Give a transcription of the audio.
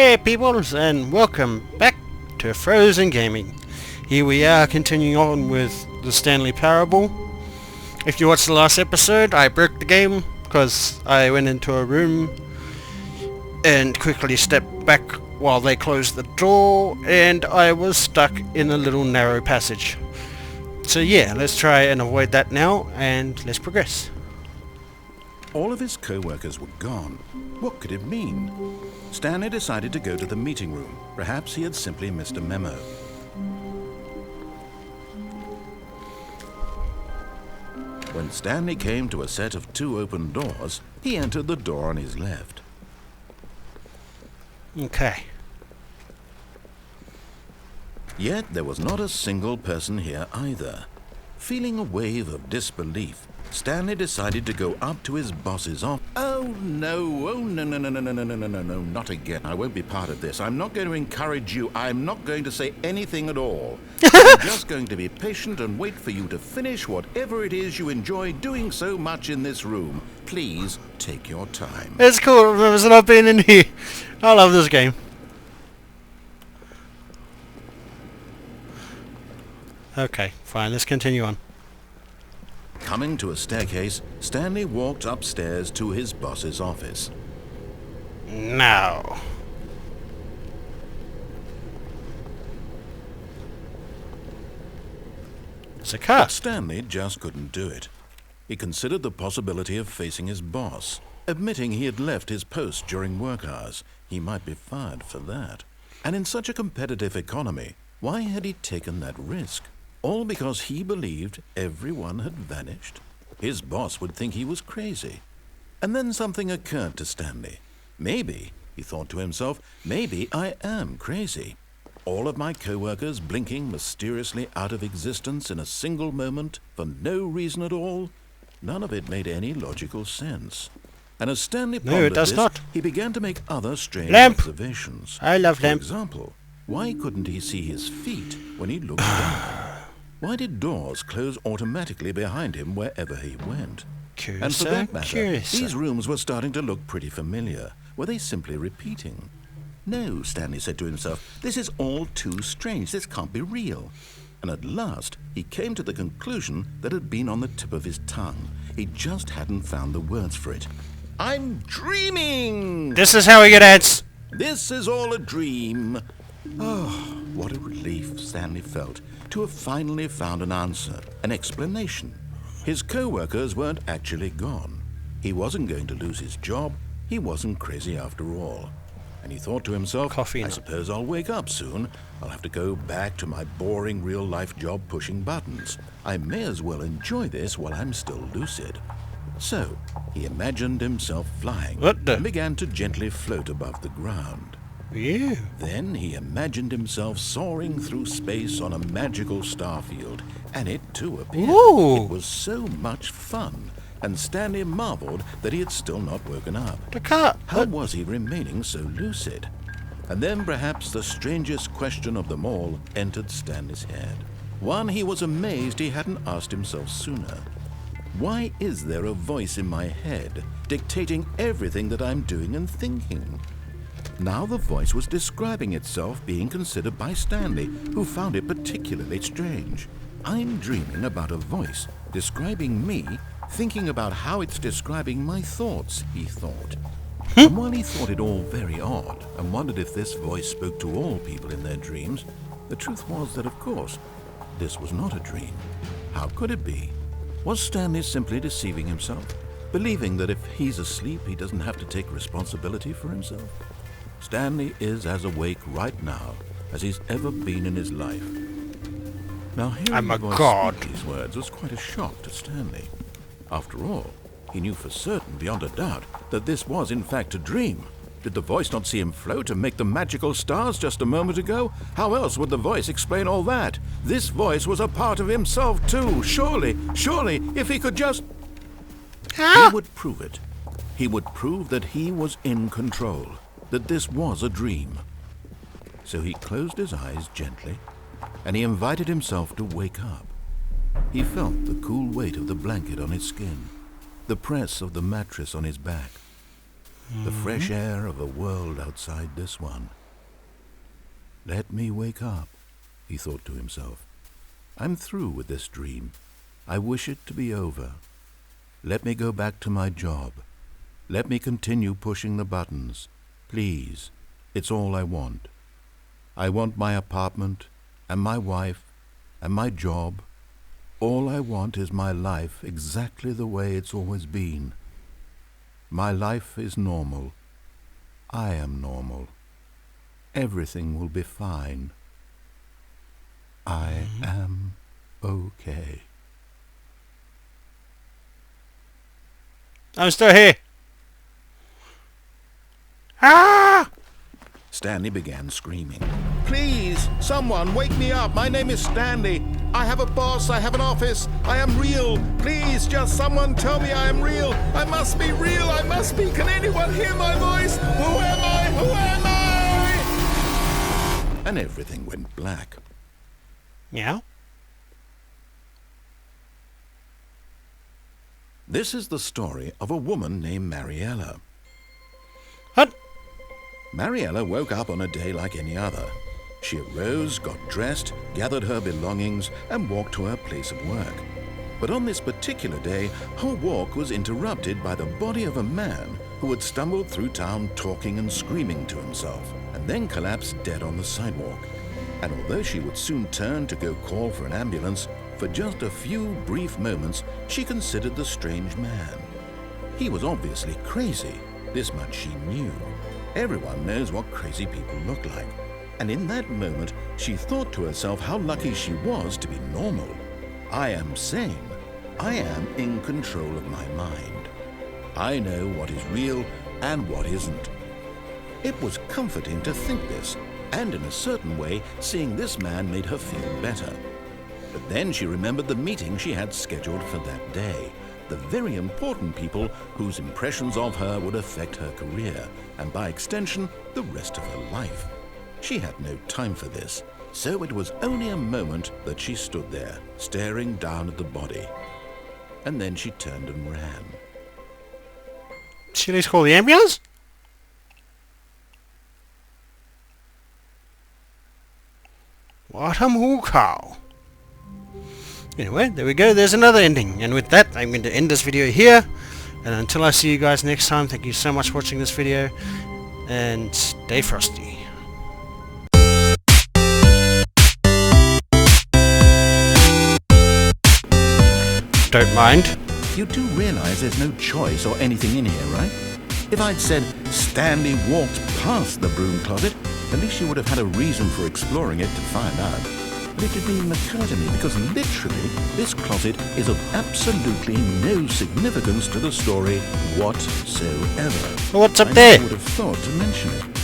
there, peoples, and welcome back to Frozen Gaming. Here we are continuing on with the Stanley Parable. If you watched the last episode, I broke the game because I went into a room and quickly stepped back while they closed the door, and I was stuck in a little narrow passage. So yeah, let's try and avoid that now, and let's progress. All of his co-workers were gone. What could it mean? Stanley decided to go to the meeting room. Perhaps he had simply missed a memo. When Stanley came to a set of 2 open doors, he entered the door on his left. Okay. Yet there was not a single person here either. Feeling a wave of disbelief, Stanley decided to go up to his boss's office. Oh no, no, not again. I won't be part of this. I'm not going to encourage you. I'm not going to say anything at all. I'm just going to be patient and wait for you to finish whatever it is you enjoy doing so much in this room. Please take your time. It's cool, remember that I've been in here. I love this game. Okay, fine, let's continue on. Coming to a staircase, Stanley walked upstairs to his boss's office. Now. It's a car. But Stanley just couldn't do it. He considered the possibility of facing his boss. Admitting he had left his post during work hours, he might be fired for that. And in such a competitive economy, why had he taken that risk? All because he believed everyone had vanished? His boss would think he was crazy. And then something occurred to Stanley. Maybe, he thought to himself, maybe I am crazy. All of my co-workers blinking mysteriously out of existence in a single moment for no reason at all? None of it made any logical sense. And as Stanley pondered this, he began to make other strange observations. I love Lamp. For example, why couldn't he see his feet when he looked down? Why did doors close automatically behind him wherever he went? And for that matter, these rooms were starting to look pretty familiar. Were they simply repeating? No, Stanley said to himself, this is all too strange. This can't be real. And at last, he came to the conclusion that had been on the tip of his tongue. He just hadn't found the words for it. I'm dreaming! This is how we get ads. This is all a dream. Oh, what a relief Stanley felt to have finally found an answer, an explanation. His co-workers weren't actually gone. He wasn't going to lose his job. He wasn't crazy after all. And he thought to himself, I suppose I'll wake up soon. I'll have to go back to my boring real-life job pushing buttons. I may as well enjoy this while I'm still lucid. So, he imagined himself flying and began to gently float above the ground. Yeah. Then he imagined himself soaring through space on a magical starfield, and it too appeared. Ooh. It was so much fun, and Stanley marveled that he had still not woken up. How was he remaining so lucid? And then perhaps the strangest question of them all entered Stanley's head. One he was amazed he hadn't asked himself sooner. Why is there a voice in my head dictating everything that I'm doing and thinking? Now the voice was describing itself being considered by Stanley, who found it particularly strange. I'm dreaming about a voice describing me, thinking about how it's describing my thoughts, he thought. And while he thought it all very odd and wondered if this voice spoke to all people in their dreams, the truth was that, of course, this was not a dream. How could it be? Was Stanley simply deceiving himself, believing that if he's asleep, he doesn't have to take responsibility for himself? Stanley is as awake right now as he's ever been in his life. Now, hearing the voice speak these words was quite a shock to Stanley. After all, he knew for certain, beyond a doubt, that this was in fact a dream. Did the voice not see him float and make the magical stars just a moment ago? How else would the voice explain all that? This voice was a part of himself too. Surely, if he could just... He would prove it. He would prove that he was in control, that this was a dream. So he closed his eyes gently, and he invited himself to wake up. He felt the cool weight of the blanket on his skin, the press of the mattress on his back, the fresh air of a world outside this one. Let me wake up, he thought to himself. I'm through with this dream. I wish it to be over. Let me go back to my job. Let me continue pushing the buttons. Please, it's all I want. I want my apartment, and my wife, and my job. All I want is my life exactly the way it's always been. My life is normal. I am normal. Everything will be fine. I am okay. I'm still here. Ah! Stanley began screaming. Please, someone wake me up. My name is Stanley. I have a boss. I have an office. I am real. Please, just someone tell me I am real. I must be real. I must be. Can anyone hear my voice? Who am I? Who am I? And everything went black. Yeah? This is the story of a woman named Mariella. What? Mariella woke up on a day like any other. She arose, got dressed, gathered her belongings, and walked to her place of work. But on this particular day, her walk was interrupted by the body of a man who had stumbled through town talking and screaming to himself, and then collapsed dead on the sidewalk. And although she would soon turn to go call for an ambulance, for just a few brief moments she considered the strange man. He was obviously crazy, this much she knew. Everyone knows what crazy people look like. And in that moment, she thought to herself how lucky she was to be normal. I am sane. I am in control of my mind. I know what is real and what isn't. It was comforting to think this, and in a certain way, seeing this man made her feel better. But then she remembered the meeting she had scheduled for that day. The very important people whose impressions of her would affect her career, and by extension, the rest of her life. She had no time for this, so it was only a moment that she stood there, staring down at the body. And then she turned and ran. Should I call the ambulance? What a moo cow. Anyway, there we go, there's another ending. And with that, I'm going to end this video here. And until I see you guys next time, thank you so much for watching this video. And stay frosty. Don't mind. You do realize there's no choice or anything in here, right? If I'd said Stanley walked past the broom closet, at least you would have had a reason for exploring it to find out. But it didn't even occur to me because literally this closet is of absolutely no significance to the story whatsoever. What's up there? I would have thought to mention it.